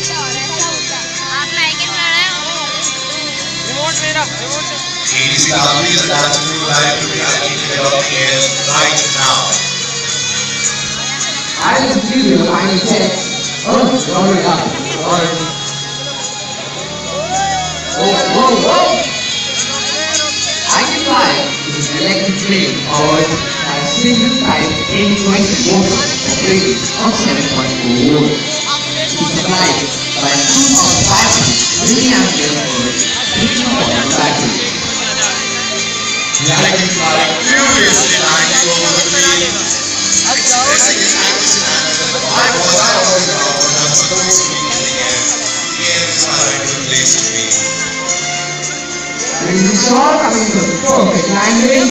It is obvious that you would like to be acquainted of it right now. I just give you a tiny text. Oh, sorry, sorry. Whoa. I can fly is an electric plane powered by a single type in-flight motor operating on 7.4 volts. It is supplied by a 2.5 milliampere lithium-ion battery. I can fly furiously nights over the fields, expressing his anxiety. I was out and supposed to be in the air. The air is not a good place to be. And you saw coming to the perfect landing.